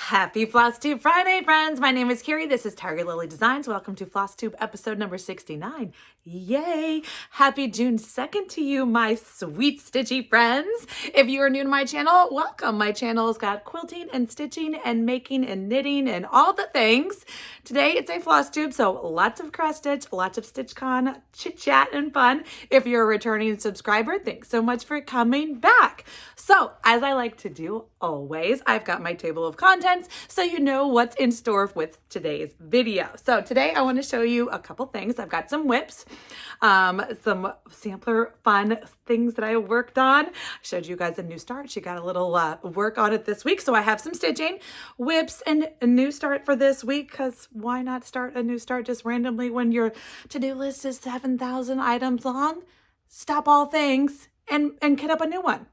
Happy Flosstube Friday, friends. My name is Carrie. This is Tiger Lily Designs. Welcome to Flosstube episode number 69. Yay! Happy June 2nd to you, my sweet stitchy friends. If you are new to my channel, welcome. My channel has got quilting and stitching and making and knitting and all the things. Today it's a Flosstube, so lots of cross stitch, lots of StitchCon chit chat and fun. If you're a returning subscriber, thanks so much for coming back. So as I like to do always, I've got my table of contents so you know what's in store with today's video. So today I want to show you a couple things. I've got some whips, some sampler fun things that I worked on. I showed you guys a new start. She got a little work on it this week. So I have some stitching, whips, and a new start for this week, because why not start a new start just randomly when your to-do list is 7,000 items long? Stop all things and get up a new one.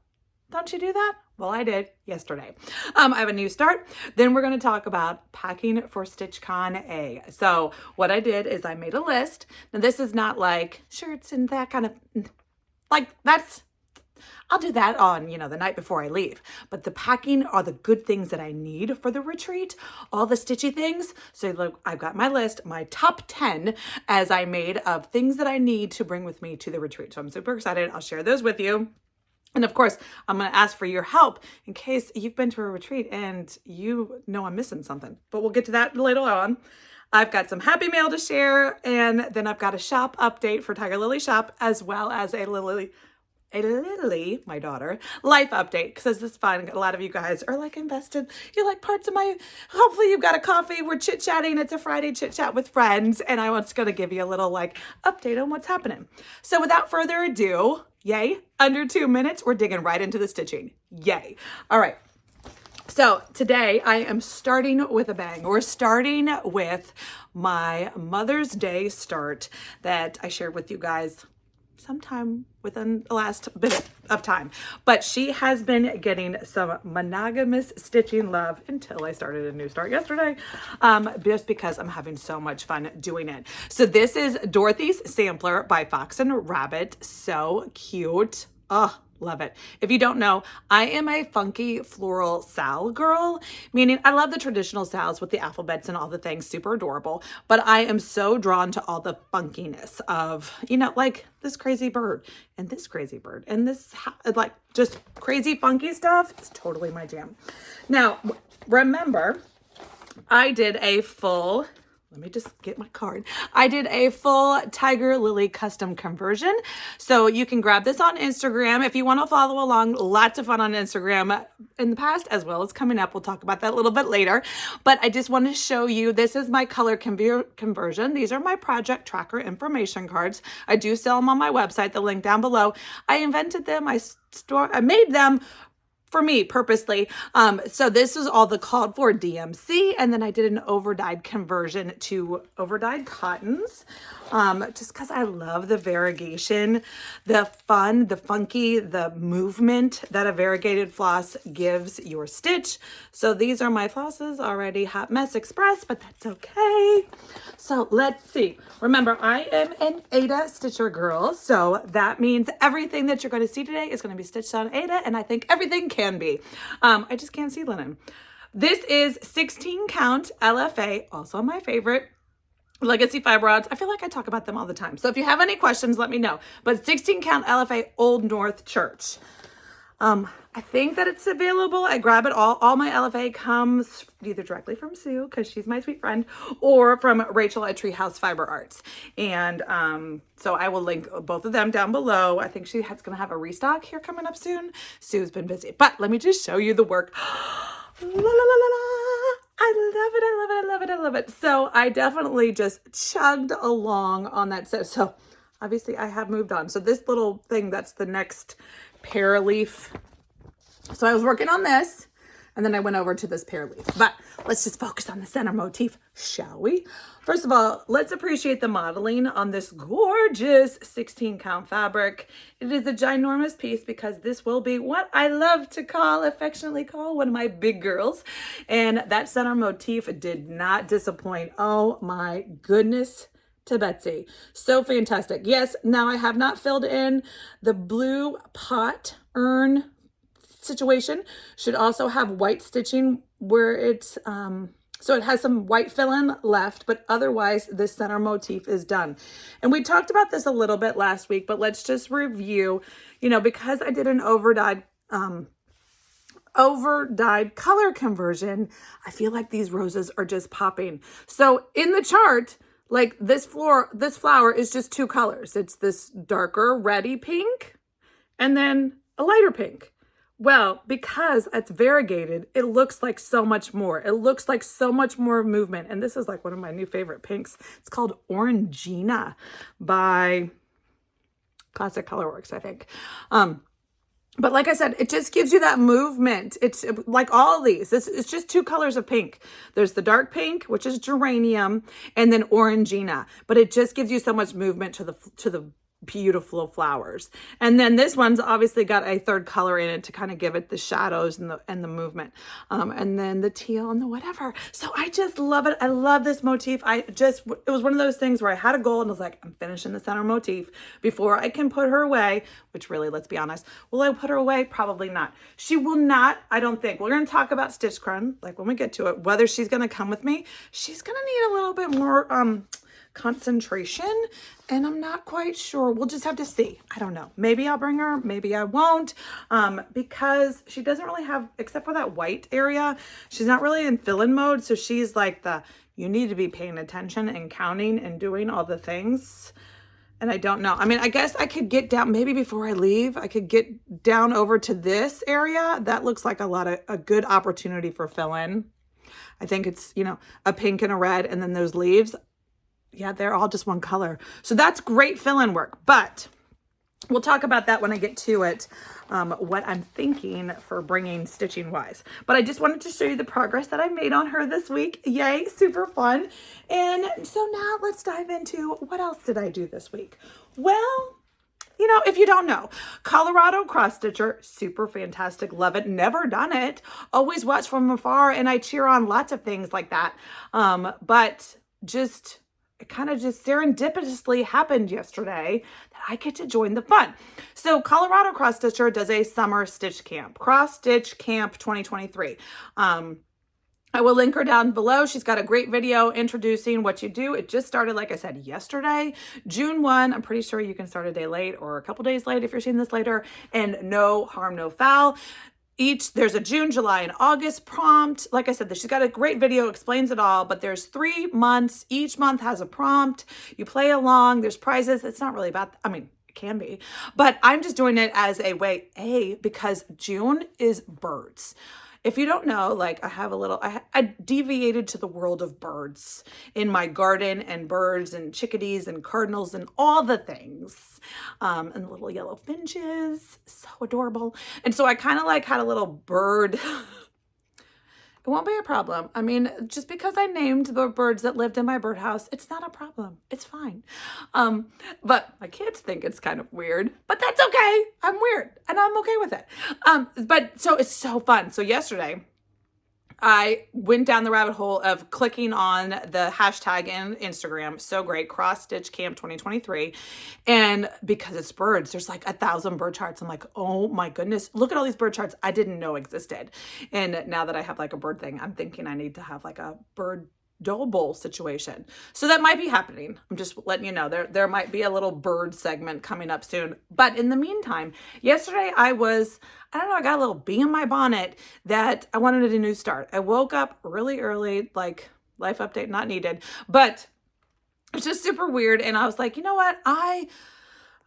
Don't you do that? Well, I did yesterday. I have a new start. Then we're going to talk about packing for StitchCon A. So what I did is I made a list. Now this is not like shirts and that kind of, like I'll do that on, the night before I leave. But the packing are the good things that I need for the retreat, all the stitchy things. So look, I've got my list, my top 10 as I made of things that I need to bring with me to the retreat. So I'm super excited. I'll share those with you. And of course, I'm going to ask for your help in case you've been to a retreat and you know I'm missing something. But we'll get to that later on. I've got some happy mail to share, and then I've got a shop update for Tiger Lily Shop, as well as a Lily, my daughter, life update, because this is fun. A lot of you guys are like invested. You like parts of my, hopefully you've got a coffee. We're chit-chatting. It's a Friday chit-chat with friends, and I was going to give you a little update on what's happening. So without further ado, yay, under 2 minutes, we're digging right into the stitching. Yay. All right. So today I am starting with a bang. We're starting with my Mother's Day start that I shared with you guys sometime within the last bit of time. But she has been getting some monogamous stitching love until I started a new start yesterday, just because I'm having so much fun doing it. So this is Dorothy's sampler by Fox and Rabbit. So cute. Oh, love it. If you don't know, I am a funky floral sal girl, meaning I love the traditional sals with the alphabets and all the things, super adorable, but I am so drawn to all the funkiness of, like this crazy bird and this crazy bird and this, like just crazy funky stuff. It's totally my jam. Now, remember, I did a full, let me just get my card. I did a full Tiger Lily custom conversion. So you can grab this on Instagram if you want to follow along. Lots of fun on Instagram in the past as well as coming up. We'll talk about that a little bit later. But I just want to show you, this is my color conversion. These are my project tracker information cards. I do sell them on my website, the link down below. I invented them. I made them for me purposely. So this is all the called for DMC, and then I did an overdyed conversion to overdyed cottons, just because I love the variegation, the fun, the funky, the movement that a variegated floss gives your stitch. So these are my flosses, already Hot Mess Express, but that's okay. So let's see. Remember, I am an Aida stitcher girl, so that means everything that you're going to see today is going to be stitched on Aida, and I think everything can be. I just can't see linen. This is 16 count LFA, also my favorite. Legacy fiber rods. I feel like I talk about them all the time. So if you have any questions, let me know. But 16 count LFA Old North Church. I think that it's available. I grab it all. All my LFA comes either directly from Sue, because she's my sweet friend, or from Rachel at Treehouse Fiber Arts. And so I will link both of them down below. I think she's going to have a restock here coming up soon. Sue's been busy. But let me just show you the work. La, la, la, la, la. I love it. I love it. I love it. I love it. So I definitely just chugged along on that set. So obviously I have moved on. So this little thing, that's the next pear leaf. So I was working on this, and then I went over to this pear leaf. But let's just focus on the center motif, shall we? First of all, let's appreciate the modeling on this gorgeous 16 count fabric. It is a ginormous piece because this will be what I love to affectionately call one of my big girls. And that center motif did not disappoint. Oh my goodness. To Betsy. So fantastic. Yes, now I have not filled in the blue pot urn situation. Should also have white stitching where it's, so it has some white fill-in left, but otherwise this center motif is done. And we talked about this a little bit last week, but let's just review, you know, because I did an over-dyed color conversion, I feel like these roses are just popping. So in the chart, like this flower is just two colors. It's this darker reddy pink and then a lighter pink. Well, because it's variegated, it looks like so much more. It looks like so much more movement. And this is like one of my new favorite pinks. It's called Orangina by Classic Colorworks, I think. But like I said, it just gives you that movement. It's like all of these. It's just two colors of pink. There's the dark pink, which is geranium, and then Orangina. But it just gives you so much movement to the beautiful flowers. And then this one's obviously got a third color in it to kind of give it the shadows and the movement. And then the teal and the whatever. So I just love it. I love this motif. It was one of those things where I had a goal and I was like, I'm finishing the center motif before I can put her away, which really, let's be honest, will I put her away? Probably not. She will not, I don't think. We're going to talk about StitchCon, like when we get to it, whether she's going to come with me. She's going to need a little bit more, concentration, and I'm not quite sure. We'll just have to see. I don't know. Maybe I'll bring her, maybe I won't, because she doesn't really have, except for that white area, she's not really in fill-in mode. So she's like you need to be paying attention and counting and doing all the things. And I don't know. I mean, I guess I could get down, maybe before I leave, I could get down over to this area. That looks like a good opportunity for fill-in. I think it's, you know, a pink and a red, and then those leaves. Yeah, they're all just one color. So that's great fill-in work, but we'll talk about that when I get to it, what I'm thinking for bringing stitching wise. But I just wanted to show you the progress that I made on her this week. Yay, super fun. And so now let's dive into what else did I do this week? Well, you know, if you don't know, Colorado cross stitcher, super fantastic, love it, never done it, always watch from afar, and I cheer on lots of things like that. But just, it kind of just serendipitously happened yesterday that I get to join the fun. So Colorado Cross Stitcher does a summer stitch camp, Cross Stitch Camp 2023. I will link her down below. She's got a great video introducing what you do. It just started, like I said, yesterday, June 1. I'm pretty sure you can start a day late or a couple days late if you're seeing this later, and no harm, no foul. There's a June, July, and August prompt. Like I said, she's got a great video, explains it all, but there's 3 months. Each month has a prompt. You play along. There's prizes. It's not really about, I mean, it can be, but I'm just doing it as a way, because June is birds. If you don't know, like I deviated to the world of birds in my garden, and birds and chickadees and cardinals and all the things, and little yellow finches, so adorable. And so I kind of like had a little bird. It won't be a problem. I mean, just because I named the birds that lived in my birdhouse, it's not a problem. It's fine. But my kids think it's kind of weird, but that's okay. I'm weird and I'm okay with it. But so it's so fun. So yesterday I went down the rabbit hole of clicking on the hashtag in Instagram. So great. Cross Stitch Camp 2023. And because it's birds, there's like 1,000 bird charts. I'm like, oh my goodness, look at all these bird charts I didn't know existed. And now that I have like a bird thing, I'm thinking I need to have like a bird dough bowl situation. So that might be happening. I'm just letting you know there might be a little bird segment coming up soon. But in the meantime, yesterday I don't know, I got a little bee in my bonnet that I wanted a new start. I woke up really early, like life update not needed, but it's just super weird. And I was like, you know what? I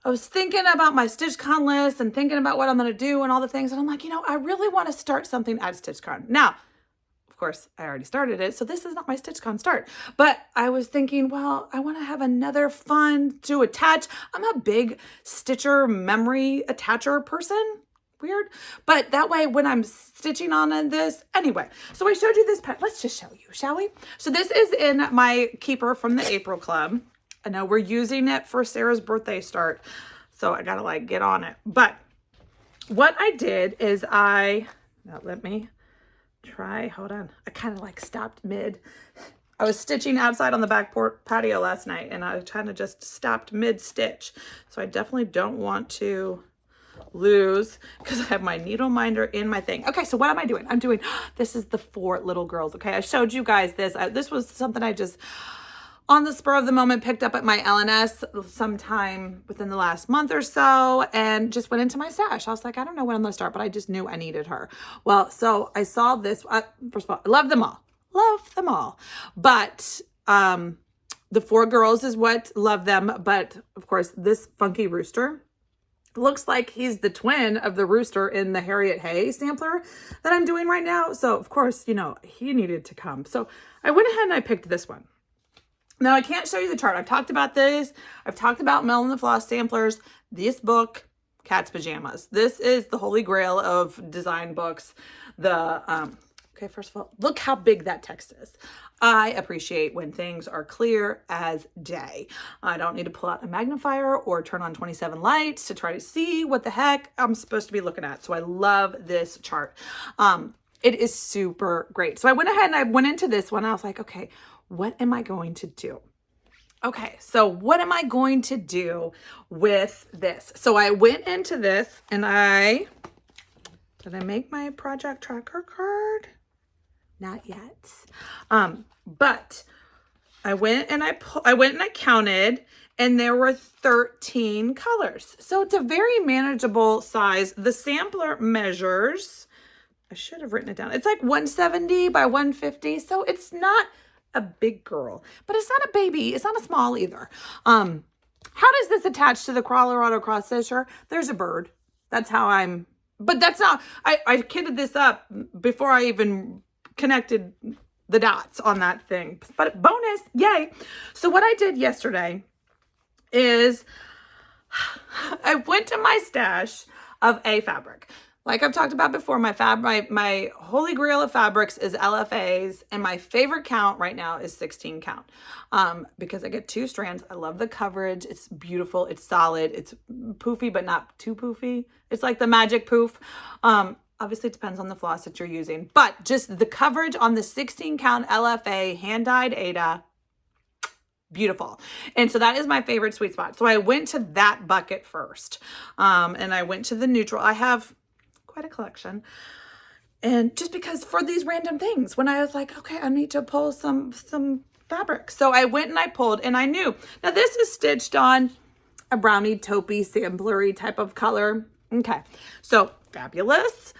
was thinking about my StitchCon list and thinking about what I'm going to do and all the things. And I'm like, you know, I really want to start something at StitchCon. Now, of course, I already started it, so this is not my StitchCon start. But I was thinking, well, I want to have another fun to attach. I'm a big stitcher memory attacher person. Weird. But that way, when I'm stitching on this, anyway. So I showed you this pen. Let's just show you, shall we? So this is in my keeper from the April Club. I know we're using it for Sarah's birthday start, so I gotta like get on it. But what I did is now let me try, hold on. I kind of like stopped mid. I was stitching outside on the back patio last night, and I kind of just stopped mid stitch. So I definitely don't want to lose because I have my needle minder in my thing. Okay, so what am I doing? I'm doing, this is the 4 little girls. Okay, I showed you guys this. This was something I just, on the spur of the moment, picked up at my LNS sometime within the last month or so and just went into my stash. I was like, I don't know when I'm going to start, but I just knew I needed her. Well, so I saw this. First of all, I love them all. Love them all. But the 4 girls is what love them. But of course, this funky rooster looks like he's the twin of the rooster in the Harriet Hay sampler that I'm doing right now. So of course, you know, he needed to come. So I went ahead and I picked this one. Now, I can't show you the chart. I've talked about this. I've talked about Mel and the Floss samplers. This book, Cat's Pajamas. This is the holy grail of design books. Okay, first of all, look how big that text is. I appreciate when things are clear as day. I don't need to pull out a magnifier or turn on 27 lights to try to see what the heck I'm supposed to be looking at. So I love this chart. It is super great. So I went ahead and I went into this one. I was like, okay, what am I going to do? Okay, so what am I going to do with this? So I went into this and did I make my project tracker card? Not yet. But I went and I counted and there were 13 colors. So it's a very manageable size. The sampler measures, I should have written it down. It's like 170 by 150. So it's not a big girl, but it's not a baby. It's not a small either. How does this attach to the Colorado cross stitcher? There's a bird. That's how but that's not, I kitted this up before I even connected the dots on that thing, but bonus, yay. So what I did yesterday is I went to my stash of A fabric. Like I've talked about before, my holy grail of fabrics is LFAs, and my favorite count right now is 16 count because I get 2 strands. I love the coverage. It's beautiful. It's solid. It's poofy, but not too poofy. It's like the magic poof. Obviously, it depends on the floss that you're using, but just the coverage on the 16 count LFA hand-dyed Ada, beautiful. And so that is my favorite sweet spot. So I went to that bucket first, and I went to the neutral. I have quite a collection. And just because for these random things, when I was like, okay, I need to pull some fabric. So I went and I pulled and I knew. Now this is stitched on a brownie taupey samplery type of color. Okay, so fabulous.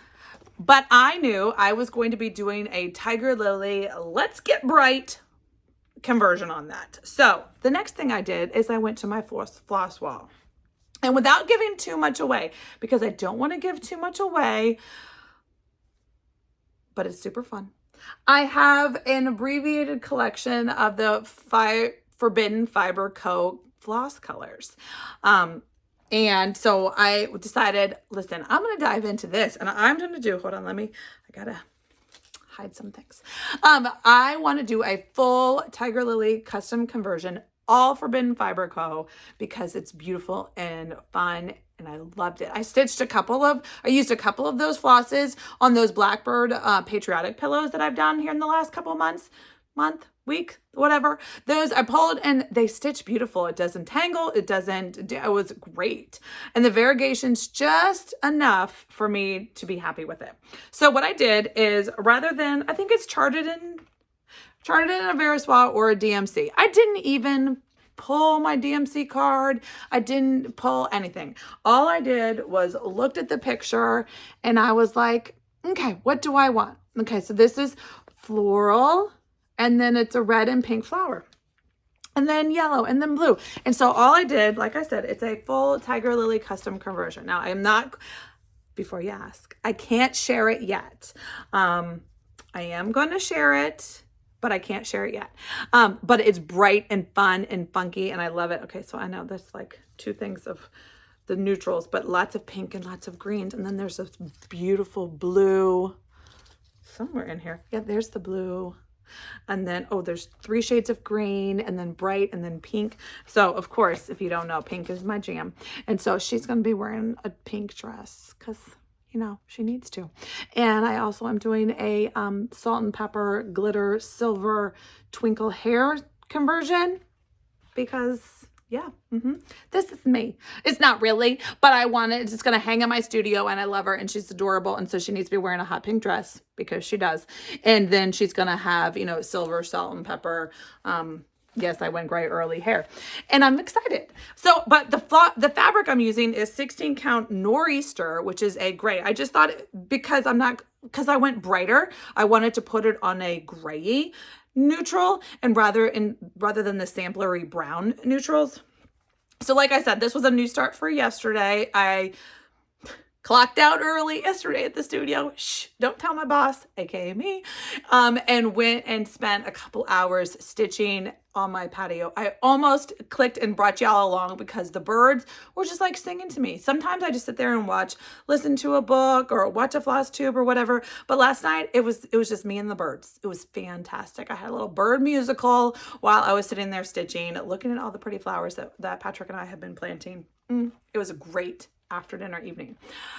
But I knew I was going to be doing a Tiger Lily Let's Get Bright conversion on that. So the next thing I did is I went to my floss wall. And without giving too much away, because I don't want to give too much away, but it's super fun. I have an abbreviated collection of the Forbidden Fiber Co. floss colors. And so I decided, listen, I'm going to dive into this and I'm going to do, hold on, I got to hide some things. I want to do a full Tiger Lily custom conversion, all Forbidden Fiber Co. because it's beautiful and fun and I loved it. I used a couple of those flosses on those Blackbird patriotic pillows that I've done here in the last couple of months, week, whatever. Those I pulled and they stitch beautiful. It doesn't tangle. It was great. And the variegation's just enough for me to be happy with it. So what I did is rather than, I think it's charted in a Veriswa or a DMC. I didn't even pull my DMC card. I didn't pull anything. All I did was looked at the picture and I was like, okay, what do I want? Okay, so this is floral and then it's a red and pink flower and then yellow and then blue. And so all I did, like I said, it's a full Tiger Lily custom conversion. Now I am not, before you ask, I can't share it yet. I am going to share it, but I can't share it yet. But it's bright and fun and funky and I love it. Okay, so I know there's like 2 things of the neutrals, but lots of pink and lots of greens. And then there's this beautiful blue somewhere in here. Yeah, there's the blue. And then, oh, there's 3 shades of green and then bright and then pink. So of course, if you don't know, pink is my jam. And so she's going to be wearing a pink dress because, you know, she needs to. And I also am doing a salt and pepper glitter silver twinkle hair conversion because, Yeah. This is me. It's not really, but I want it. It's just going to hang in my studio, and I love her, and she's adorable. And so she needs to be wearing a hot pink dress because she does. And then she's going to have, you know, silver, salt, and pepper. Yes, I went gray early hair, and I'm excited. So, but the fabric I'm using is 16 count Nor'easter, which is a gray. I just thought because I went brighter, I wanted to put it on a gray neutral and rather than the samplery brown neutrals. So like I said, this was a new start for yesterday. I clocked out early yesterday at the studio. Shh, don't tell my boss, aka me. And went and spent a couple hours stitching on my patio. I almost clicked and brought y'all along because the birds were just like singing to me. Sometimes I just sit there and listen to a book or watch a floss tube or whatever. But last night it was just me and the birds. It was fantastic. I had a little bird musical while I was sitting there stitching, looking at all the pretty flowers that Patrick and I have been planting. It was a great after dinner evening.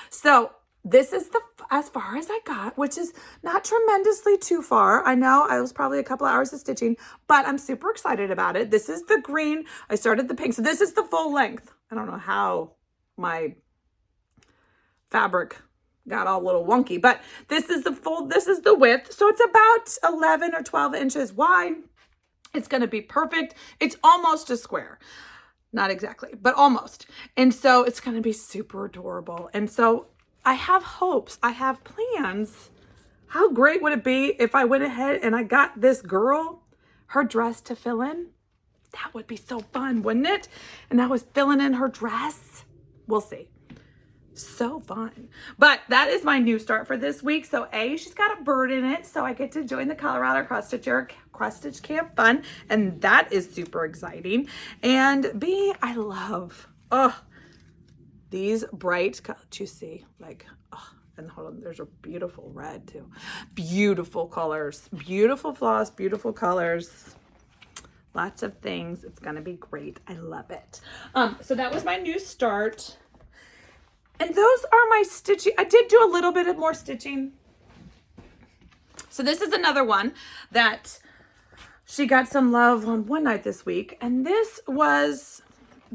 So this is as far as I got, which is not tremendously too far. I know I was probably a couple hours of stitching, but I'm super excited about it. This is the green. I started the pink. So this is the full length. I don't know how my fabric got all a little wonky, but this is the width. So it's about 11 or 12 inches wide. It's going to be perfect. It's almost a square. Not exactly, but almost. And so it's going to be super adorable. And so I have hopes. I have plans. How great would it be if I went ahead and I got this girl her dress to fill in? That would be so fun, wouldn't it? And I was filling in her dress. We'll see. So fun. But that is my new start for this week. So A, she's got a bird in it. So I get to join the Colorado Cross Stitch Camp Fun. And that is super exciting. And B, I love, these bright, you see, like, and hold on, there's a beautiful red too. Beautiful colors, beautiful floss, beautiful colors. Lots of things. It's going to be great. I love it. So that was my new start. And those are my stitching. I did do a little bit of more stitching. So this is another one that she got some love on one night this week. And this was,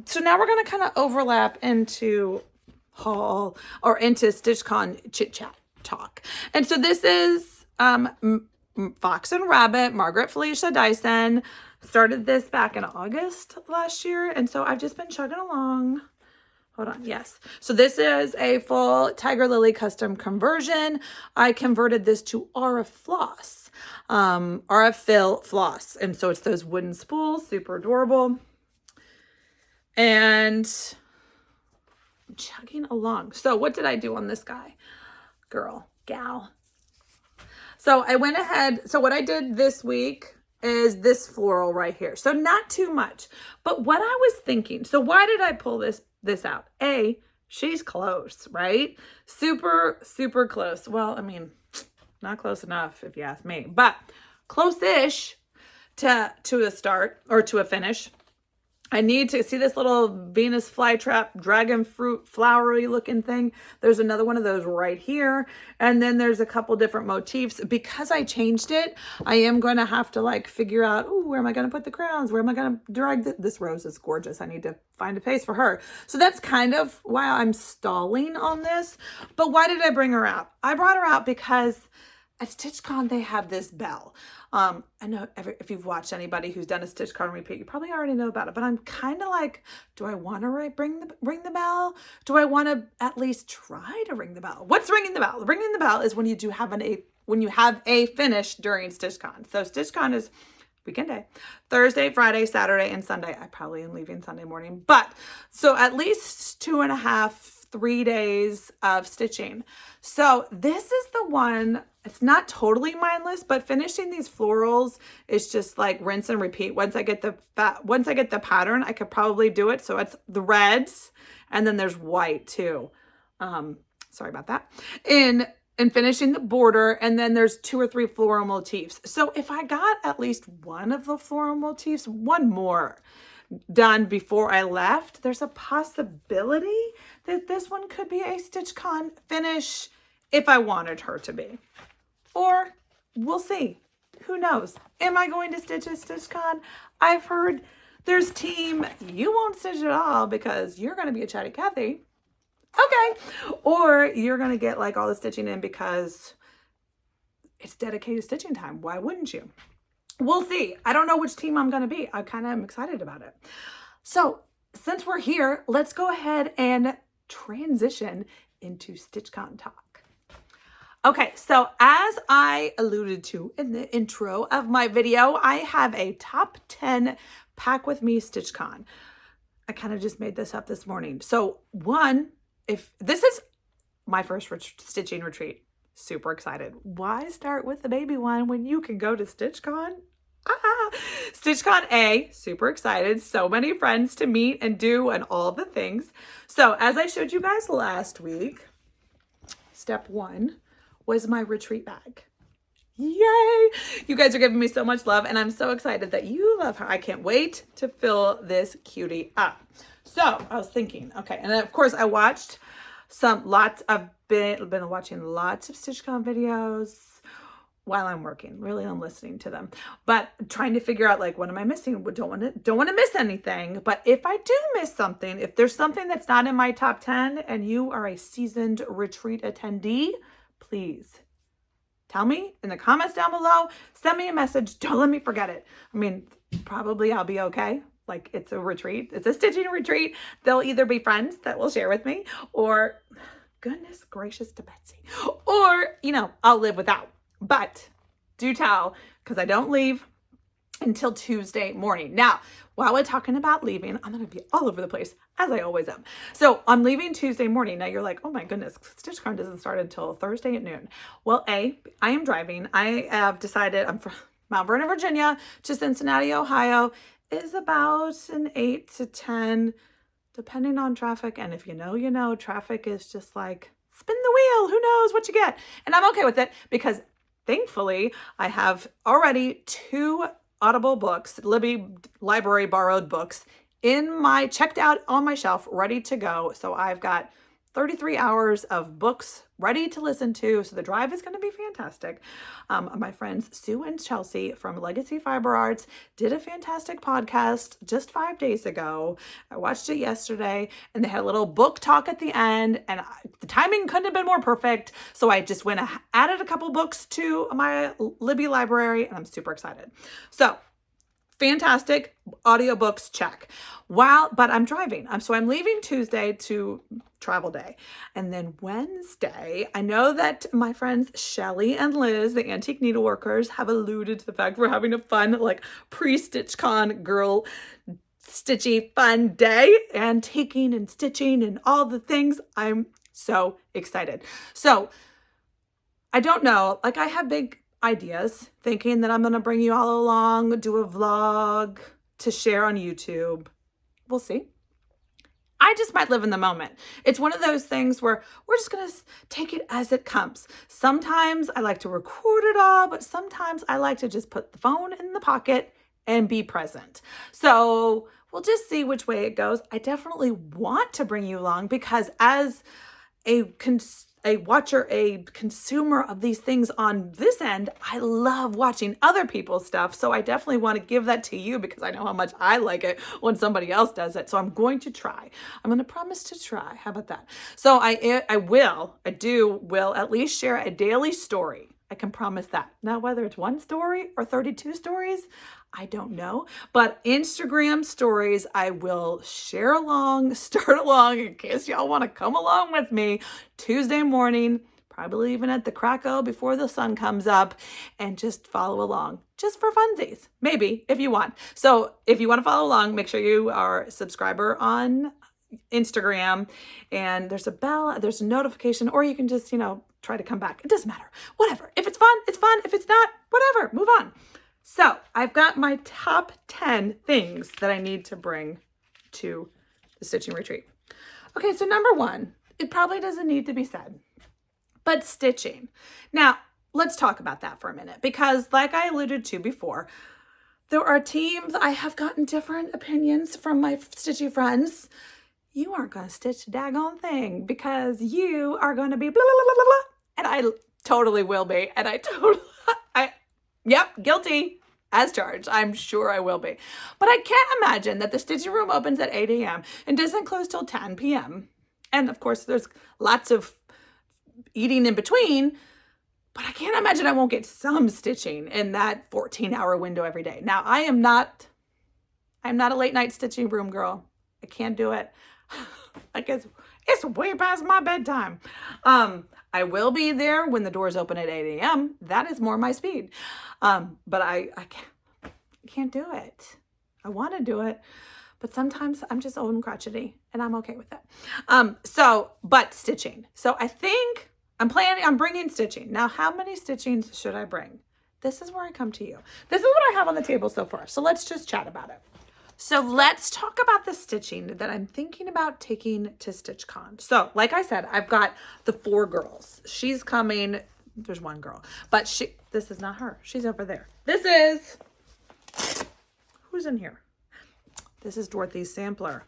so now we're going to kind of overlap into haul or into StitchCon chit chat talk. And so this is Fox and Rabbit, Margaret, Felicia, Dyson. Started this back in August last year. And so I've just been chugging along. Hold on. Yes. So this is a full Tiger Lily custom conversion. I converted this to Aura Floss, Aura Fill Floss. And so it's those wooden spools, super adorable. And I'm chugging along. So what did I do on this guy? Gal. So I went ahead. So what I did this week is this floral right here. So not too much, but what I was thinking. So why did I pull this out? A, she's close, right? Super, super close. Well, I mean, not close enough if you ask me, but close-ish to a start or to a finish. I need to see this little Venus flytrap dragon fruit flowery looking thing. There's another one of those right here. And then there's a couple different motifs. Because I changed it, I am going to have to like figure out, where am I going to put the crowns? Where am I going to drag this rose is gorgeous. I need to find a place for her. So that's kind of why I'm stalling on this. But why did I bring her out? I brought her out because at StitchCon, they have this bell. I know if you've watched anybody who's done a StitchCon repeat, you probably already know about it, but I'm kind of like, do I want to ring the bell? Do I want to at least try to ring the bell? What's ringing the bell? Ringing the bell is when you have a finish during StitchCon. So StitchCon is weekend day, Thursday, Friday, Saturday, and Sunday. I probably am leaving Sunday morning, but so at least 2.5-3 days of stitching. So this is the one. It's not totally mindless, but finishing these florals is just like rinse and repeat. Once I get the pattern, I could probably do it. So it's the reds, and then there's white too. Sorry about that. In finishing the border, and then there's 2 or 3 floral motifs. So if I got at least one of the floral motifs, one more done before I left, there's a possibility that this one could be a StitchCon finish if I wanted her to be. Or we'll see. Who knows? Am I going to stitch at StitchCon? I've heard There's team, you won't stitch at all because you're going to be a chatty Cathy. Okay. Or you're going to get like all the stitching in because it's dedicated stitching time. Why wouldn't you? We'll see. I don't know which team I'm going to be. I kind of am excited about it. So since we're here, let's go ahead and transition into StitchCon talk. Okay, so as I alluded to in the intro of my video, I have a top 10 pack with me StitchCon. I kind of just made this up this morning. So one, if this is my first stitching retreat, super excited. Why start with the baby one when you can go to StitchCon? StitchCon A, super excited. So many friends to meet and do and all the things. So as I showed you guys last week, step one was my retreat bag. Yay! You guys are giving me so much love and I'm so excited that you love her. I can't wait to fill this cutie up. So I was thinking, okay, and then of course I watched I've been watching lots of StitchCon videos while I'm working. Really, I'm listening to them, but trying to figure out like, what am I missing? Don't want to miss anything. But if I do miss something, if there's something that's not in my top 10 and you are a seasoned retreat attendee, please tell me in the comments down below, send me a message. Don't let me forget it. I mean, probably I'll be okay. Like it's a retreat, it's a stitching retreat. They'll either be friends that will share with me or goodness gracious to Betsy, or, you know, I'll live without. But do tell, because I don't leave until Tuesday morning. Now, while we're talking about leaving, I'm going to be all over the place, as I always am. So I'm leaving Tuesday morning. Now you're like, oh my goodness, StitchCon doesn't start until Thursday at noon. Well, I am driving. I have decided I'm from Mount Vernon, Virginia to Cincinnati, Ohio is about an 8 to 10, depending on traffic. And if you know, you know, traffic is just like, spin the wheel, who knows what you get. And I'm okay with it because thankfully I have already 2 Audible books, Libby library borrowed books checked out on my shelf, ready to go. So I've got 33 hours of books ready to listen to. So the drive is going to be fantastic. My friends Sue and Chelsea from Legacy Fiber Arts did a fantastic podcast just 5 days ago. I watched it yesterday and they had a little book talk at the end and the timing couldn't have been more perfect. So I just added a couple books to my Libby library and I'm super excited. So fantastic audiobooks, check. But I'm driving. So I'm leaving Tuesday to travel day. And then Wednesday, I know that my friends Shelly and Liz, the antique needleworkers, have alluded to the fact we're having a fun, like pre-StitchCon girl stitchy fun day, antiquing and stitching and all the things. I'm so excited. So I don't know, like I have big ideas, thinking that I'm going to bring you all along, do a vlog to share on YouTube. We'll see. I just might live in the moment. It's one of those things where we're just going to take it as it comes. Sometimes I like to record it all, but sometimes I like to just put the phone in the pocket and be present. So we'll just see which way it goes. I definitely want to bring you along because as a watcher, a consumer of these things on this end, I love watching other people's stuff. So I definitely want to give that to you because I know how much I like it when somebody else does it. So I'm going to try. I'm going to promise to try. How about that? So I will at least share a daily story. I can promise that. Now, whether it's 1 story or 32 stories, I don't know. But Instagram stories, I will share along, start along in case y'all want to come along with me Tuesday morning, probably even at the crack-o before the sun comes up, and just follow along just for funsies, maybe if you want. So if you want to follow along, make sure you are a subscriber on Instagram and there's a bell, there's a notification, or you can just, try to come back. It doesn't matter. Whatever. If it's fun, it's fun. If it's not, whatever. Move on. So I've got my top 10 things that I need to bring to the stitching retreat. Okay, so number 1, it probably doesn't need to be said, but stitching. Now, let's talk about that for a minute because like I alluded to before, there are teams, I have gotten different opinions from my stitchy friends. You aren't going to stitch a daggone thing because you are going to be blah, blah, blah, blah, blah. And I totally will be. And yep, guilty. as charged. I'm sure I will be. But I can't imagine that the stitching room opens at 8 a.m. and doesn't close till 10 p.m. And of course, there's lots of eating in between, but I can't imagine I won't get some stitching in that 14-hour window every day. Now, I'm not a late night stitching room girl. I can't do it. I guess it's way past my bedtime. I will be there when the doors open at 8 a.m. That is more my speed. But I can't do it. I want to do it, but sometimes I'm just old and crotchety, and I'm okay with that. But stitching. So I think I'm bringing stitching. Now, how many stitchings should I bring? This is where I come to you. This is what I have on the table so far. So let's just chat about it. So let's talk about the stitching that I'm thinking about taking to StitchCon. So like I said, I've got the 4 girls. She's coming. There's 1 girl, but this is not her. She's over there. Who's in here? This is Dorothy's sampler.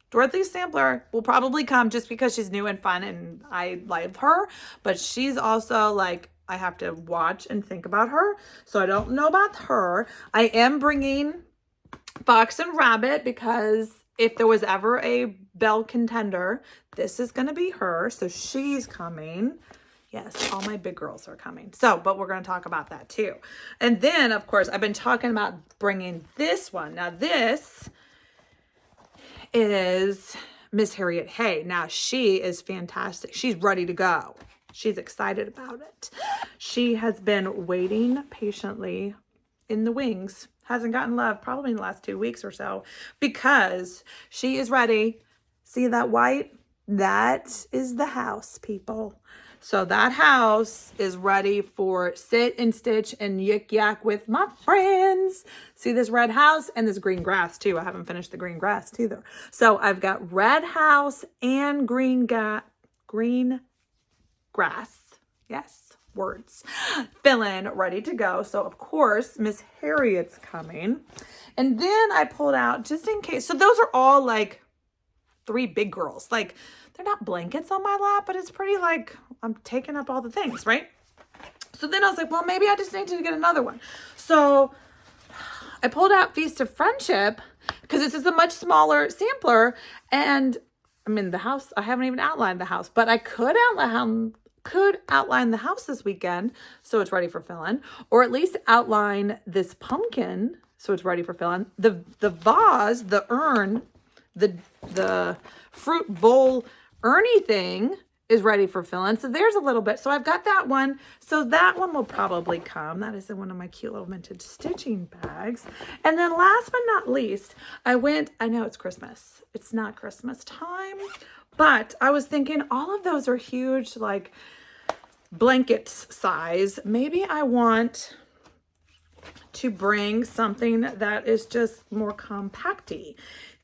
Dorothy's sampler will probably come just because she's new and fun and I like her, but she's also like, I have to watch and think about her. So I don't know about her. I am bringing Fox and Rabbit because if there was ever a bell contender, this is going to be her. So she's coming. Yes, all my big girls are coming. So, but we're going to talk about that too. And then, of course, I've been talking about bringing this one. Now, this is Miss Harriet Hay. Now, she is fantastic. She's ready to go. She's excited about it. She has been waiting patiently in the wings. Hasn't gotten love probably in the last 2 weeks or so because she is ready. See that white? That is the house, people. So that house is ready for sit and stitch and yik yak with my friends. See this red house and this green grass too. I haven't finished the green grass either. So I've got red house and green grass. Yes. Words. Fill-in, ready to go. So of course, Miss Harriet's coming. And then I pulled out just in case. So those are all like 3 big girls. Like they're not blankets on my lap, but it's pretty like I'm taking up all the things, right? So then I was like, well, maybe I just need to get another one. So I pulled out Feast of Friendship because this is a much smaller sampler. And I'm in the house. I haven't even outlined the house, but I could outline the house this weekend so it's ready for fill-in, or at least outline this pumpkin so it's ready for fill-in. The vase, the urn, the fruit bowl urny thing is ready for fill-in. So there's a little bit. So I've got that one. So that one will probably come. That is in one of my cute little vintage stitching bags. And then last but not least, I know it's Christmas. It's not Christmas time, but I was thinking all of those are huge, like blankets size. Maybe I want to bring something that is just more compacty.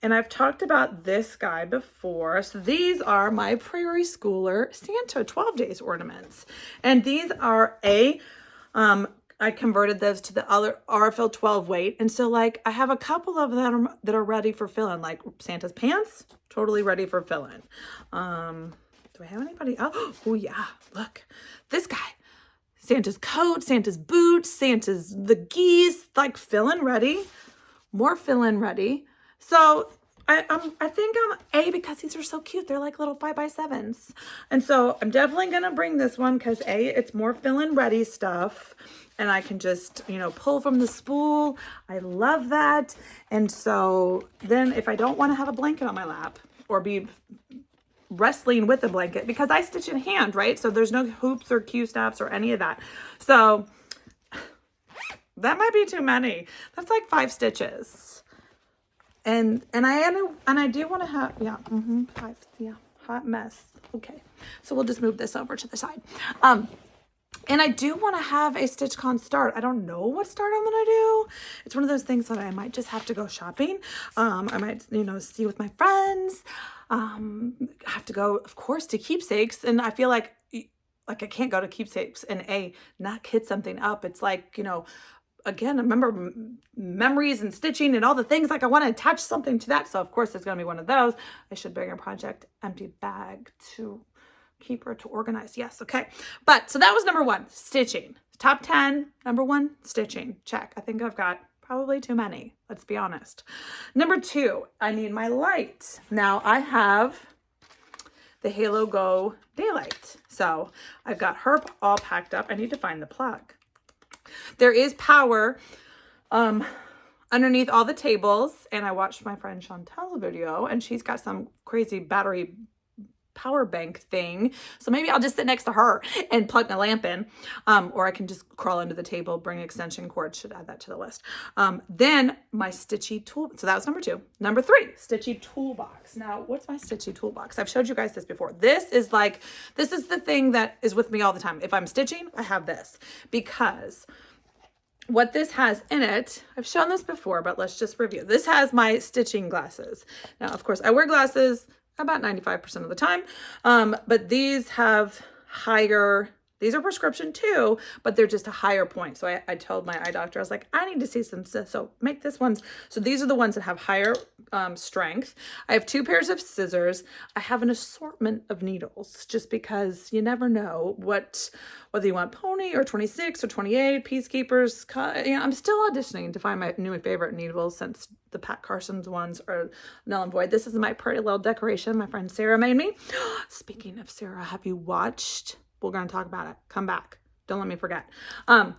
And I've talked about this guy before. So these are my Prairie Schooler Santa 12 Days ornaments. And these are I converted those to the other RFL 12 weight. And so like I have a couple of them that are ready for fill-in, like Santa's pants, totally ready for fill-in. Do I have anybody? Oh yeah, look, this guy. Santa's coat, Santa's boots, the geese, like fill-in ready, more fill-in ready. So I think I'm because these are so cute. They're like little 5x7s. And so I'm definitely going to bring this one because it's more fill-in ready stuff. And I can just, pull from the spool. I love that. And so then if I don't want to have a blanket on my lap or be wrestling with a blanket, because I stitch in hand, right? So there's no hoops or Q-stops or any of that. So that might be too many. That's like 5 stitches. And I do want to have, 5, hot mess. Okay. So we'll just move this over to the side. And I do want to have a StitchCon start. I don't know what start I'm going to do. It's one of those things that I might just have to go shopping. I might, see with my friends. I have to go, of course, to Keepsakes. And I feel like I can't go to Keepsakes and not kit something up. It's like, again, I remember memories and stitching and all the things. Like I want to attach something to that. So of course it's going to be one of those. I should bring a project empty bag to keep her to organize. Yes. Okay. But so that was number 1, stitching. top 10, number 1, stitching. Check. I think I've got probably too many. Let's be honest. Number 2, I need my light. Now I have the Halo Go daylight. So I've got her all packed up. I need to find the plug. There is power underneath all the tables, and I watched my friend Chantel's video, and she's got some crazy battery power bank thing. So maybe I'll just sit next to her and plug my lamp in, or I can just crawl under the table, bring extension cords. Should add that to the list. Then my stitchy tool. So that was number 2. Number 3, stitchy toolbox. Now, what's my stitchy toolbox? I've showed you guys this before. This is the thing that is with me all the time. If I'm stitching, I have this, because what this has in it, I've shown this before, but let's just review. This has my stitching glasses. Now, of course, I wear glasses about 95% of the time, but these have higher, these are prescription too, but they're just a higher point. So I told my eye doctor, I was like, I need to see some, so make this ones. So these are the ones that have higher strength. I have 2 pairs of scissors. I have an assortment of needles, just because you never know whether you want pony or 26 or 28, Peacekeepers. I'm still auditioning to find my new favorite needles, since the Pat Carson's ones are null and void. This is my pretty little decoration my friend Sarah made me. Speaking of Sarah, have you watched? We're going to talk about it. Come back. Don't let me forget. And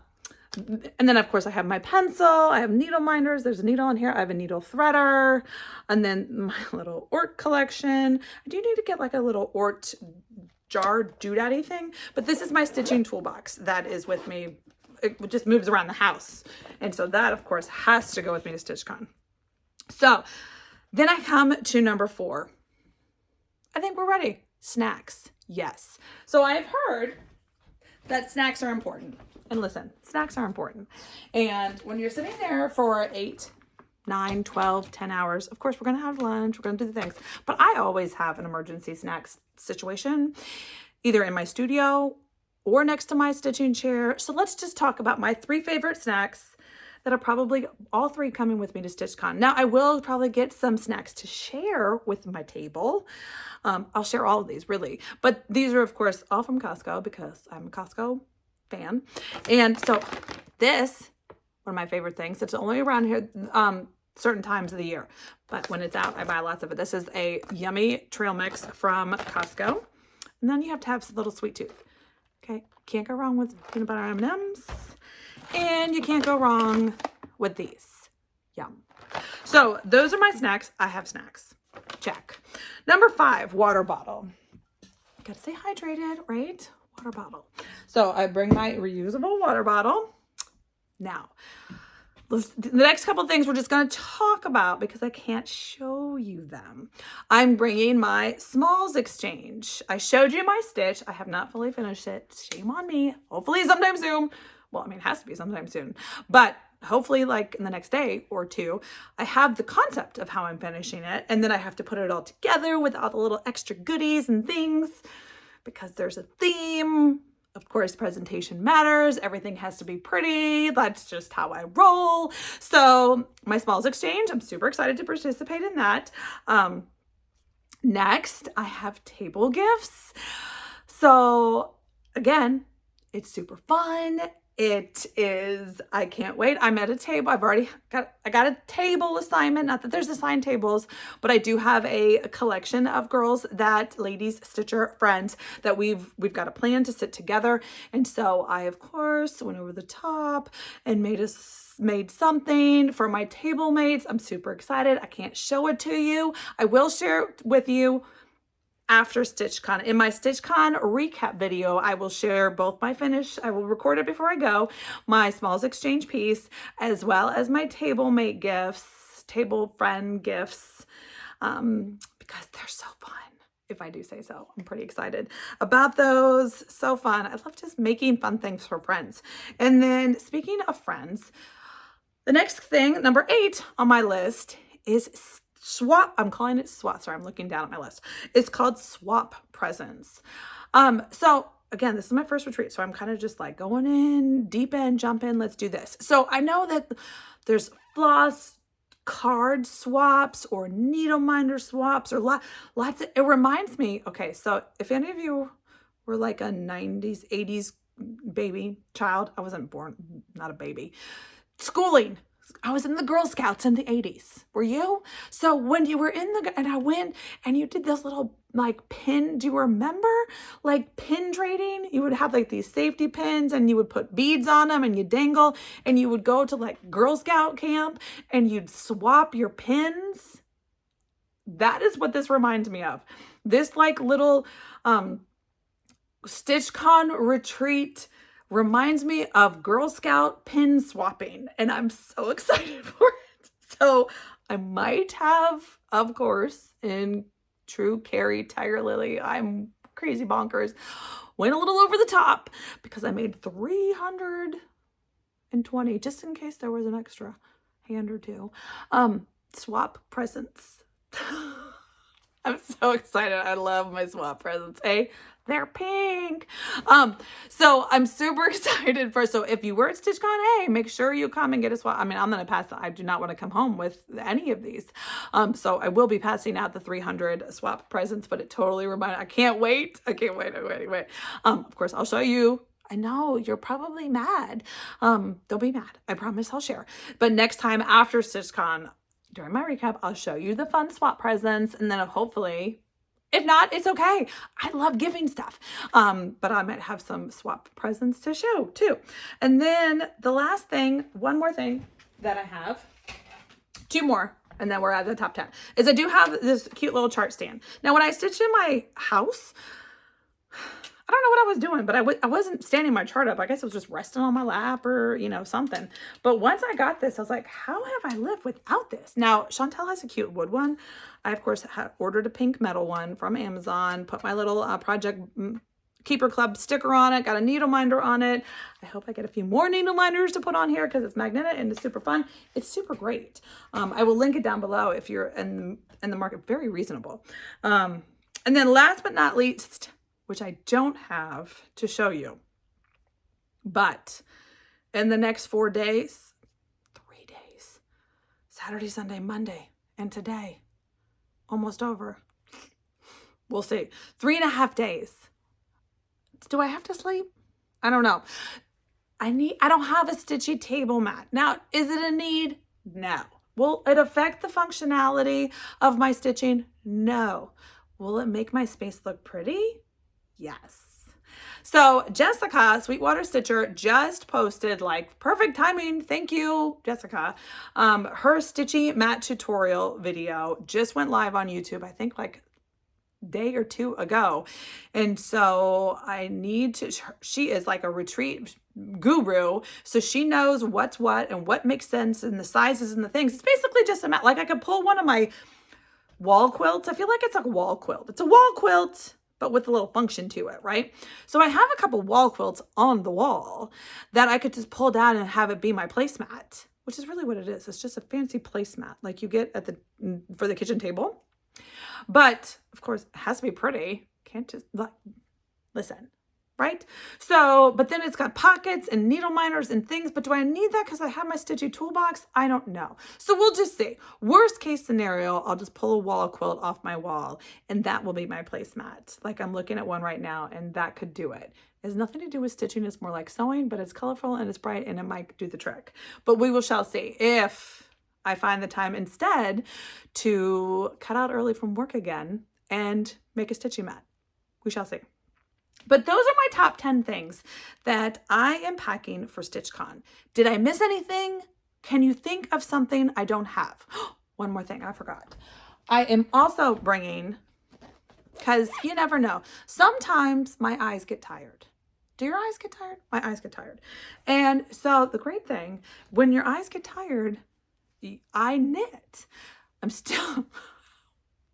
then, of course, I have my pencil. I have needle minders. There's a needle in here. I have a needle threader. And then my little Ort collection. I do need to get like a little Ort jar doodaddy thing. But this is my stitching toolbox that is with me. It just moves around the house. And so that, of course, has to go with me to StitchCon. So then I come to number 4. I think we're ready. Snacks. Yes. So I've heard that snacks are important. And listen, snacks are important. And when you're sitting there for 8, 9, 12, 10 hours, of course, we're going to have lunch. We're going to do the things. But I always have an emergency snacks situation, either in my studio or next to my stitching chair. So let's just talk about my 3 favorite snacks that are probably all 3 coming with me to StitchCon. Now, I will probably get some snacks to share with my table. I'll share all of these, really. But these are, of course, all from Costco, because I'm a Costco fan. And so this, one of my favorite things, it's only around here certain times of the year. But when it's out, I buy lots of it. This is a yummy trail mix from Costco. And then you have to have a little sweet tooth. Okay, can't go wrong with peanut butter M&Ms. And you can't go wrong with these. Yum. So those are my snacks. I have snacks. Check. Number 5, water bottle. Gotta stay hydrated, right? Water bottle. So I bring my reusable water bottle. Now, the next couple things we're just going to talk about, because I can't show you them. I'm bringing my smalls exchange. I showed you my stitch. I have not fully finished it. Shame on me. Hopefully sometime soon. Well, I mean, it has to be sometime soon, but hopefully like in the next day or 2, I have the concept of how I'm finishing it. And then I have to put it all together with all the little extra goodies and things, because there's a theme. Of course, presentation matters. Everything has to be pretty. That's just how I roll. So my smalls exchange, I'm super excited to participate in that. Next, I have table gifts. So again, it's super fun. It is, I can't wait. I'm at a table. I got a table assignment. Not that there's assigned tables, but I do have a collection of girls, that ladies stitcher friends, that we've got a plan to sit together. And so I, of course, went over the top and made something for my table mates. I'm super excited. I can't show it to you. I will share it with you after StitchCon. In my StitchCon recap video, I will share both my finish, I will record it before I go, my smalls exchange piece, as well as my table mate gifts, table friend gifts, because they're so fun, if I do say so. I'm pretty excited about those. So fun. I love just making fun things for friends. And then speaking of friends, the next thing, number 8 on my list, is swap. I'm calling it swap. Sorry, I'm looking down at my list. It's called swap presents. So again, this is my first retreat, so I'm kind of just like going in, deep end, jump in, let's do this. So I know that there's floss card swaps or needle minder swaps, or lots of, it reminds me, okay, so if any of you were like a 90s, 80s baby, child. I wasn't born, not a baby. Schooling. I was in the Girl Scouts in the 80s. Were you? So when you were in and I went and you did this little like pin, do you remember like pin trading? You would have like these safety pins and you would put beads on them and you dangle and you would go to like Girl Scout camp and you'd swap your pins. That is what this reminds me of. This like little StitchCon Retreat reminds me of Girl Scout pin swapping, and I'm so excited for it. So I might have, of course, in true Carrie Tiger Lily, I'm crazy bonkers, went a little over the top because I made 320, just in case there was an extra hand or two, swap presents. I'm so excited. I love my swap presents. Hey, they're pink. So I'm super excited so if you were at StitchCon, hey, make sure you come and get a swap. I mean, I'm going to pass. I do not want to come home with any of these. So I will be passing out the 300 swap presents, but it totally I can't wait. I can't wait. Of course, I'll show you. I know you're probably mad. Don't be mad. I promise I'll share. But next time after StitchCon, during my recap, I'll show you the fun swap presents, and then hopefully, if not, it's okay. I love giving stuff. But I might have some swap presents to show too. And then the last thing, one more thing that I have, two more, and then we're at the top 10, is I do have this cute little chart stand. Now, when I stitched in my house, I don't know what I was doing, but I wasn't standing my chart up. I guess I was just resting on my lap or, something. But once I got this, I was like, how have I lived without this? Now, Chantel has a cute wood one. I, of course, had ordered a pink metal one from Amazon, put my little Project Keeper Club sticker on it, got a needle minder on it. I hope I get a few more needle minders to put on here because it's magnetic and it's super fun. It's super great. I will link it down below if you're in the market. Very reasonable. And then last but not least, which I don't have to show you, but in the next 4 days, 3 days, Saturday, Sunday, Monday, and today, almost over. We'll see. 3.5 days. Do I have to sleep? I don't know. I don't have a stitchy table mat. Now, is it a need? No. Will it affect the functionality of my stitching? No. Will it make my space look pretty? Yes. So Jessica, Sweetwater Stitcher, just posted, like, perfect timing. Thank you, Jessica. Her stitchy mat tutorial video just went live on YouTube, I think like a day or two ago. And so I need to, she is like a retreat guru. So she knows what's what and what makes sense and the sizes and the things. It's basically just a mat. Like I could pull one of my wall quilts. I feel like it's like a wall quilt. It's a wall quilt, but with a little function to it, right? So I have a couple wall quilts on the wall that I could just pull down and have it be my placemat, which is really what it is. It's just a fancy placemat like you get at for the kitchen table. But of course, it has to be pretty. Can't just like, listen, right? So, but then it's got pockets and needle minders and things, but do I need that because I have my stitchy toolbox? I don't know. So we'll just see. Worst case scenario, I'll just pull a wall quilt off my wall and that will be my placemat. Like I'm looking at one right now and that could do it. It has nothing to do with stitching. It's more like sewing, but it's colorful and it's bright and it might do the trick. But we shall see if I find the time instead to cut out early from work again and make a stitching mat. We shall see. But those are my top 10 things that I am packing for StitchCon. Did I miss anything? Can you think of something I don't have? One more thing I forgot. I am also bringing, because you never know, sometimes my eyes get tired. Do your eyes get tired? My eyes get tired. And so the great thing, when your eyes get tired, I knit. I'm still,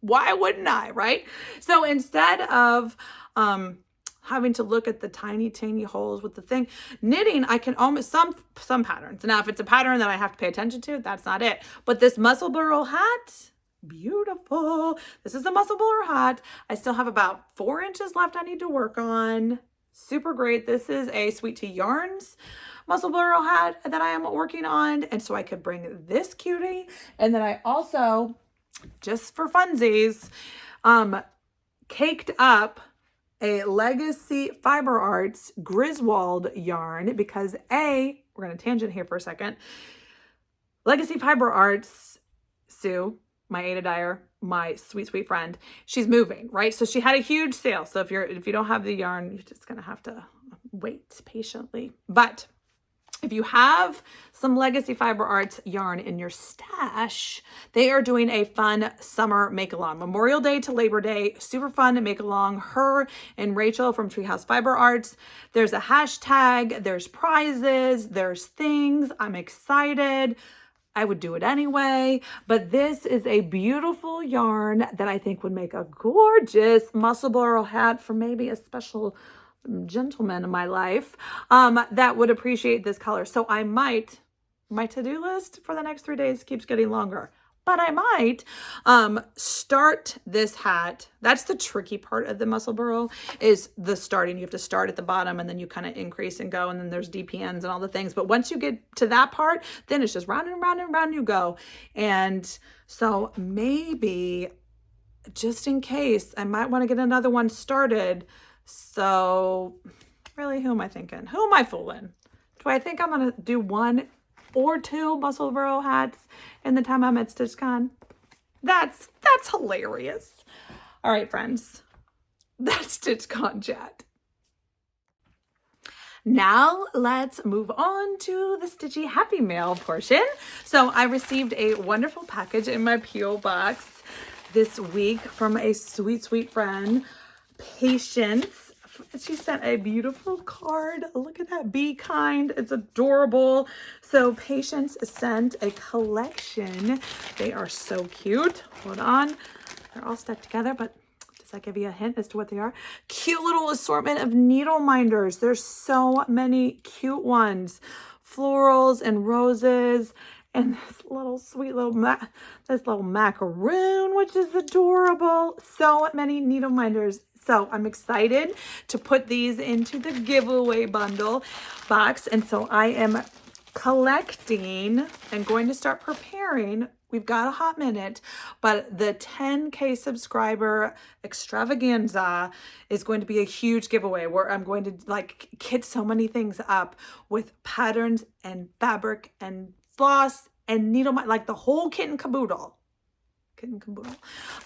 why wouldn't I, right? So instead of having to look at the tiny holes with the thing, knitting, I can almost, some patterns. Now, if it's a pattern that I have to pay attention to, that's not it. But this muscle burrow hat, beautiful. This is the muscle burrow hat. I still have about 4 inches left I need to work on. Super great. This is a Sweet Tea Yarns muscle burrow hat that I am working on. And so I could bring this cutie. And then I also, just for funsies, caked up a Legacy Fiber Arts Griswold yarn because we're going to tangent here for a second. Legacy Fiber Arts, Sue, my Ada Dyer, my sweet, sweet friend, she's moving, right? So she had a huge sale. So if you don't have the yarn, you're just going to have to wait patiently. But if you have some Legacy Fiber Arts yarn in your stash, they are doing a fun summer make-along. Memorial Day to Labor Day, super fun to make along. Her and Rachel from Treehouse Fiber Arts. There's a hashtag, there's prizes, there's things. I'm excited. I would do it anyway, but this is a beautiful yarn that I think would make a gorgeous muscle burrow hat for maybe a special gentleman in my life that would appreciate this color. So I might, my to-do list for the next 3 days keeps getting longer, but I might start this hat. That's the tricky part of the muscle burrow, is the starting. You have to start at the bottom and then you kind of increase and go, and then there's DPNs and all the things. But once you get to that part, then it's just round and round and round you go. And so maybe just in case, I might want to get another one started. So really, who am I thinking? Who am I fooling? Do I think I'm going to do 1 or 2 muscle burrow hats in the time I'm at StitchCon? That's hilarious. All right, friends, that's StitchCon chat. Now let's move on to the Stitchy Happy Mail portion. So I received a wonderful package in my P.O. box this week from a sweet, sweet friend, Patience. She sent a beautiful card. Look at that. Be kind. It's adorable. So Patience sent a collection. They are so cute. Hold on. They're all stuck together, but does that give you a hint as to what they are? Cute little assortment of needle minders. There's so many cute ones. Florals and roses. And this little sweet little macaroon, which is adorable. So many needle minders. So I'm excited to put these into the giveaway bundle box. And so I am collecting and going to start preparing. We've got a hot minute, but the 10K subscriber extravaganza is going to be a huge giveaway where I'm going to like kit so many things up with patterns and fabric and floss and needle, like the whole kit and caboodle.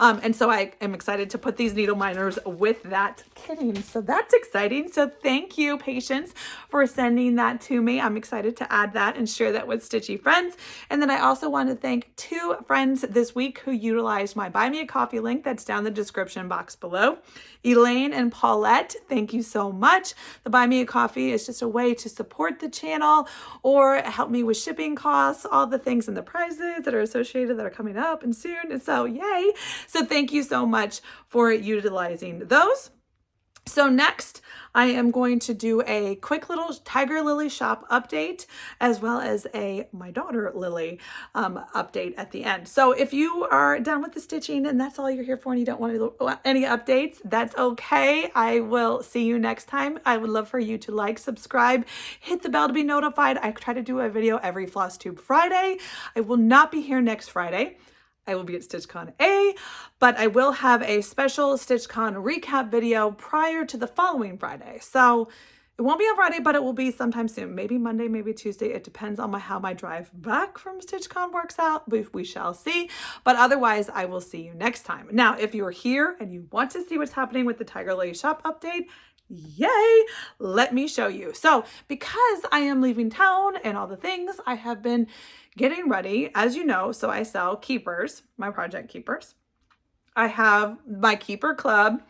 And so I am excited to put these needle minders with that kitting. So that's exciting. So thank you, Patience, for sending that to me. I'm excited to add that and share that with Stitchy friends. And then I also want to thank 2 friends this week who utilized my Buy Me a Coffee link that's down the description box below. Elaine and Paulette, thank you so much. The Buy Me a Coffee is just a way to support the channel or help me with shipping costs, all the things and the prizes that are associated that are coming up and soon. So yay. So thank you so much for utilizing those. So next, I am going to do a quick little Tiger Lily shop update, as well as a My Daughter Lily update at the end. So if you are done with the stitching and that's all you're here for and you don't want any updates, that's okay. I will see you next time. I would love for you to like, subscribe, hit the bell to be notified. I try to do a video every Flosstube Friday. I will not be here next Friday. I will be at StitchCon A, but I will have a special StitchCon recap video prior to the following Friday. So it won't be on Friday, but it will be sometime soon. Maybe Monday, maybe Tuesday. It depends on how my drive back from StitchCon works out. We shall see. But otherwise, I will see you next time. Now, if you're here and you want to see what's happening with the Tiger Lily shop update, yay, let me show you. So because I am leaving town and all the things, I have been getting ready, as you know. So I sell keepers, my project keepers. I have my keeper club.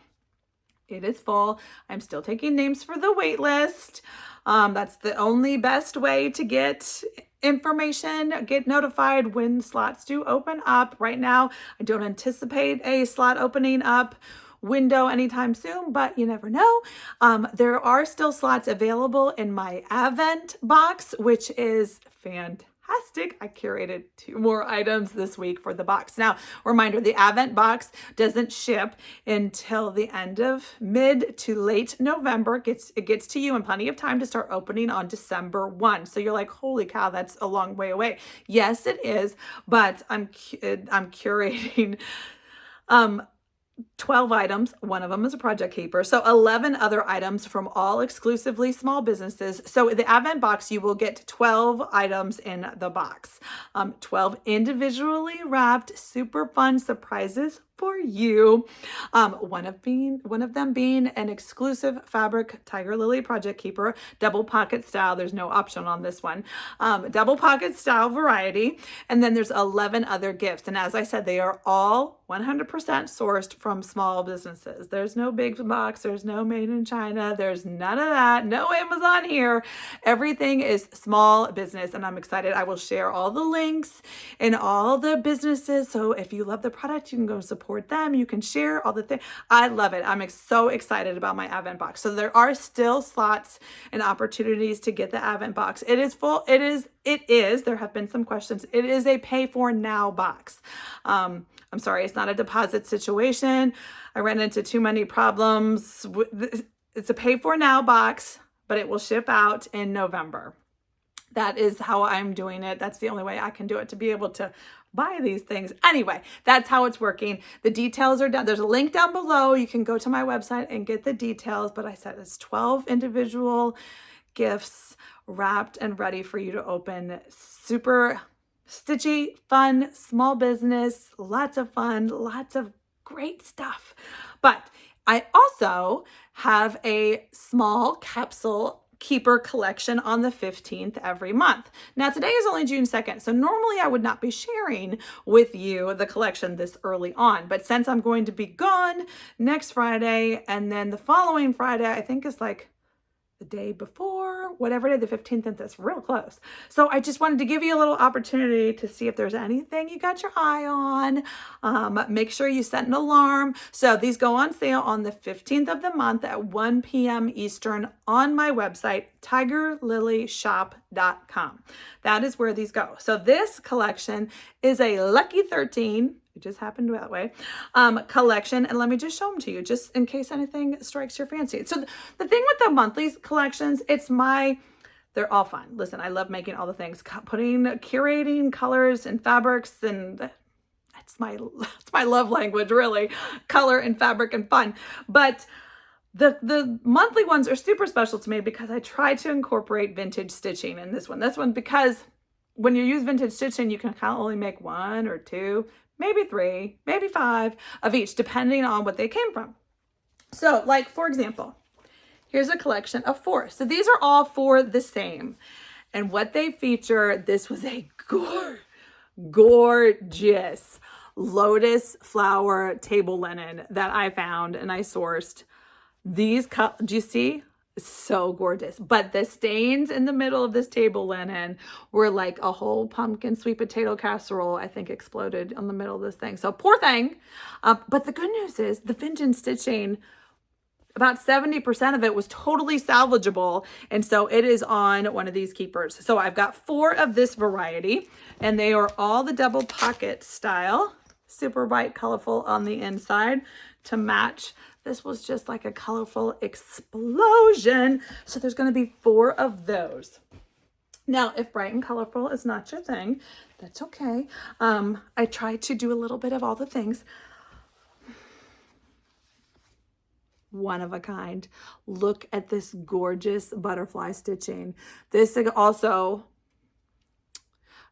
It is full. I'm still taking names for the wait list. That's the only best way to get information, get notified when slots do open up. Right now, I don't anticipate a slot opening up window anytime soon, but you never know. There are still slots available in my Advent box, which is fantastic. I curated 2 more items this week for the box. Now, reminder, the Advent box doesn't ship until the end of mid to late November. It gets to you in plenty of time to start opening on December 1. So you're like, holy cow, that's a long way away. Yes, it is, but I'm curating 12 items. One of them is a project keeper. So 11 other items from all exclusively small businesses. So in the Advent box, you will get 12 items in the box. 12 individually wrapped, super fun surprises for you. One of them being an exclusive fabric Tiger Lily project keeper, double pocket style. There's no option on this one. Double pocket style variety. And then there's 11 other gifts. And as I said, they are all 100% sourced from small businesses. There's no big box. There's no made in China. There's none of that. No Amazon here. Everything is small business. And I'm excited. I will share all the links and all the businesses. So if you love the product, you can go support them. You can share all the things. I love it. I'm so excited about my Advent box. So there are still slots and opportunities to get the Advent box. It is full. It is. There have been some questions. It is a pay for now box. I'm sorry, it's not a deposit situation. I ran into too many problems. It's a pay for now box, but it will ship out in November. That is how I'm doing it. That's the only way I can do it, to be able to buy these things. Anyway, that's how it's working. The details are down. There's a link down below. You can go to my website and get the details. But I said it's 12 individual gifts wrapped and ready for you to open. Super stitchy, fun, small business, lots of fun, lots of great stuff. But I also have a small capsule keeper collection on the 15th every month. Now today is only June 2nd, so normally I would not be sharing with you the collection this early on, but since I'm going to be gone next Friday, and then the following Friday, I think is like the day before, whatever day, the 15th, and that's real close. So I just wanted to give you a little opportunity to see if there's anything you got your eye on. Make sure you set an alarm. So these go on sale on the 15th of the month at 1 p.m. Eastern on my website, tigerlilyshop.com. That is where these go. So this collection is a Lucky 13. It just happened that way. Collection. And let me just show them to you, just in case anything strikes your fancy. So the thing with the monthly collections, they're all fun. Listen, I love making all the things, curating colors and fabrics, and that's my love language, really. Color and fabric and fun. But the monthly ones are super special to me because I try to incorporate vintage stitching in this one. This one, because when you use vintage stitching, you can kind of only make 1 or 2, maybe 3, maybe 5 of each, depending on what they came from. So like, for example, here's a collection of 4. So these are all 4 the same. And what they feature, this was a gorgeous lotus flower table linen that I found and I sourced. These, do you see? So gorgeous. But the stains in the middle of this table linen were like a whole pumpkin sweet potato casserole, I think, exploded on the middle of this thing. So poor thing. But the good news is the vintage stitching, about 70% of it was totally salvageable. And so it is on one of these keepers. So I've got 4 of this variety, and they are all the double pocket style, super bright, colorful on the inside to match. This was just like a colorful explosion. So there's going to be 4 of those. Now, if bright and colorful is not your thing, that's okay. I try to do a little bit of all the things. One of a kind. Look at this gorgeous butterfly stitching. This also,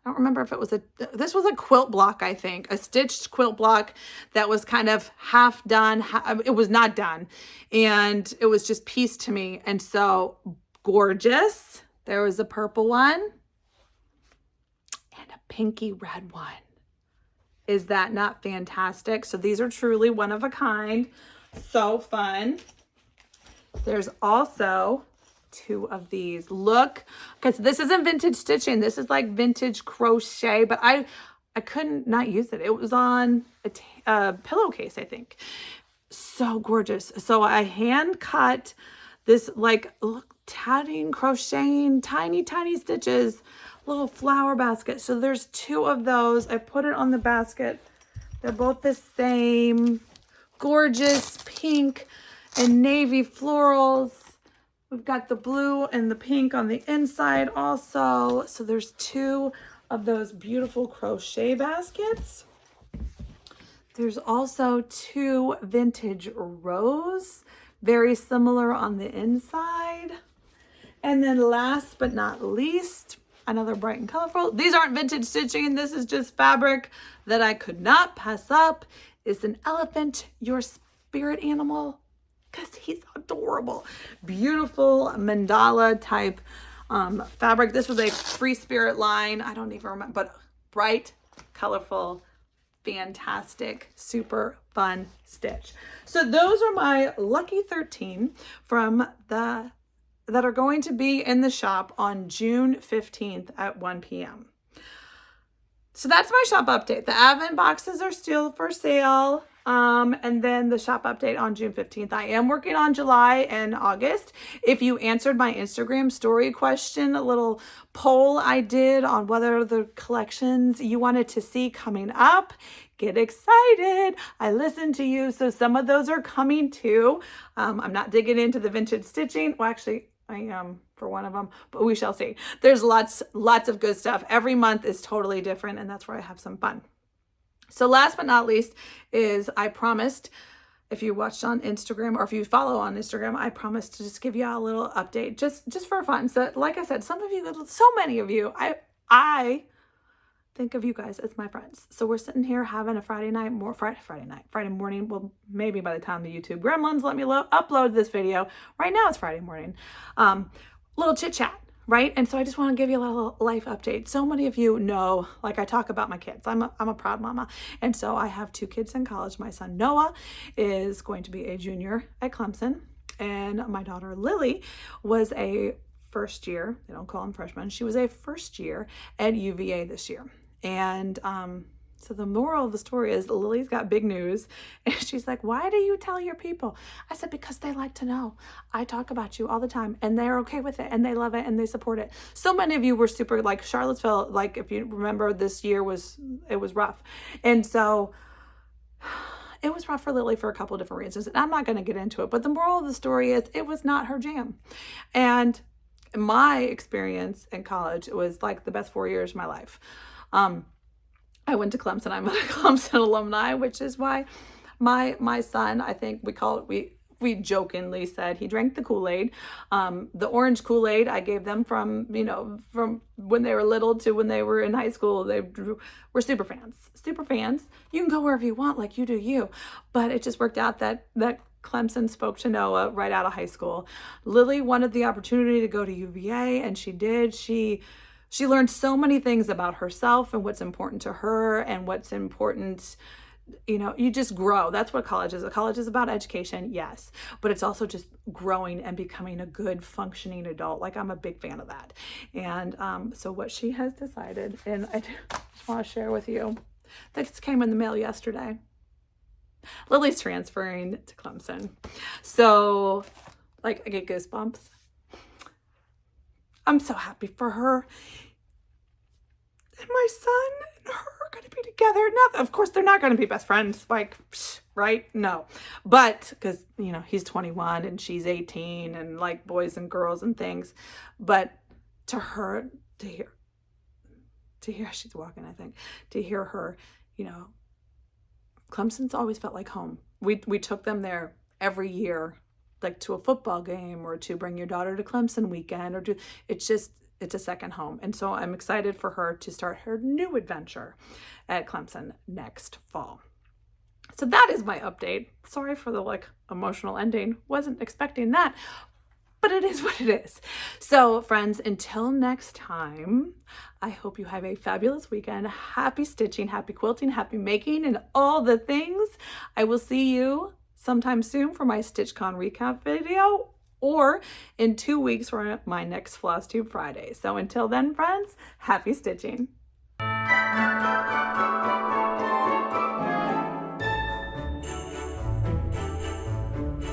I don't remember if it was this was a quilt block, I think, a stitched quilt block that was kind of half done. It was not done, and it was just pieced to me. And so gorgeous. There was a purple one and a pinky red one. Is that not fantastic? So these are truly one of a kind. So fun. There's also 2 of these. Look, because this isn't vintage stitching. This is like vintage crochet, but I couldn't not use it. It was on a pillowcase, I think. So gorgeous. So I hand cut this, like, look, tatting, crocheting, tiny, tiny stitches, little flower basket. So there's 2 of those. I put it on the basket. They're both the same. Gorgeous pink and navy florals. We've got the blue and the pink on the inside also. So there's 2 of those beautiful crochet baskets. There's also 2 vintage rows, very similar on the inside. And then last but not least, another bright and colorful. These aren't vintage stitching. This is just fabric that I could not pass up. Is an elephant your spirit animal? Because he's adorable. Beautiful mandala type fabric. This was a Free Spirit line. I don't even remember, but bright, colorful, fantastic, super fun stitch. So those are my lucky 13 from that are going to be in the shop on June 15th at 1 p.m. So that's my shop update. The advent boxes are still for sale. And then the shop update on June 15th. I am working on July and August. If you answered my Instagram story question, a little poll I did on whether the collections you wanted to see coming up, get excited. I listened to you. So some of those are coming too. I'm not digging into the vintage stitching. Well, actually, I am for one of them, but we shall see. There's lots of good stuff. Every month is totally different, and that's where I have some fun. So last but not least is I promised, if you watched on Instagram or if you follow on Instagram, I promised to just give you a little update just for fun. So like I said, some of you, so many of you, I think of you guys as my friends. So we're sitting here having a Friday morning. Well, maybe by the time the YouTube gremlins let me upload this video. Right now it's Friday morning. Little chit chat. Right? And so I just want to give you a little life update. So many of you know, like I talk about my kids. I'm a proud mama. And so I have 2 kids in college. My son Noah is going to be a junior at Clemson. And my daughter Lily was a first year, they don't call them freshmen. She was a first year at UVA this year. And so the moral of the story is Lily's got big news, and she's like, why do you tell your people? I said, because they like to know. I talk about you all the time, and they're okay with it, and they love it, and they support it. So many of you were super, like Charlottesville, like if you remember, this year was rough. And so it was rough for Lily for a couple of different reasons, and I'm not going to get into it, but the moral of the story is it was not her jam. And my experience in college was like the best 4 years of my life. I went to Clemson. I'm a Clemson alumni, which is why my son, I think we jokingly said he drank the Kool-Aid. The orange Kool-Aid I gave them from when they were little to when they were in high school. They were super fans. You can go wherever you want, like you do you. But it just worked out that Clemson spoke to Noah right out of high school. Lily wanted the opportunity to go to UVA, and she did. She learned so many things about herself and what's important to her and what's important. You just grow. That's what college is. College is about education, yes, but it's also just growing and becoming a good functioning adult. Like, I'm a big fan of that. And so what she has decided, and I just want to share with you, this came in the mail yesterday. Lily's transferring to Clemson. So, like, I get goosebumps. I'm so happy for her. And my son and her are going to be together. Now, of course, they're not going to be best friends, like, right? No. But, because, he's 21 and she's 18 and, like, boys and girls and things. But to her, to hear she's walking, I think, to hear her, Clemson's always felt like home. We took them there every year, like to a football game or to bring your daughter to Clemson weekend or it's a second home. And so I'm excited for her to start her new adventure at Clemson next fall. So that is my update. Sorry for the emotional ending. Wasn't expecting that, but it is what it is. So friends, until next time, I hope you have a fabulous weekend. Happy stitching, happy quilting, happy making, and all the things. I will see you sometime soon for my StitchCon recap video, or in 2 weeks for my next Flosstube Friday. So until then, friends, happy stitching.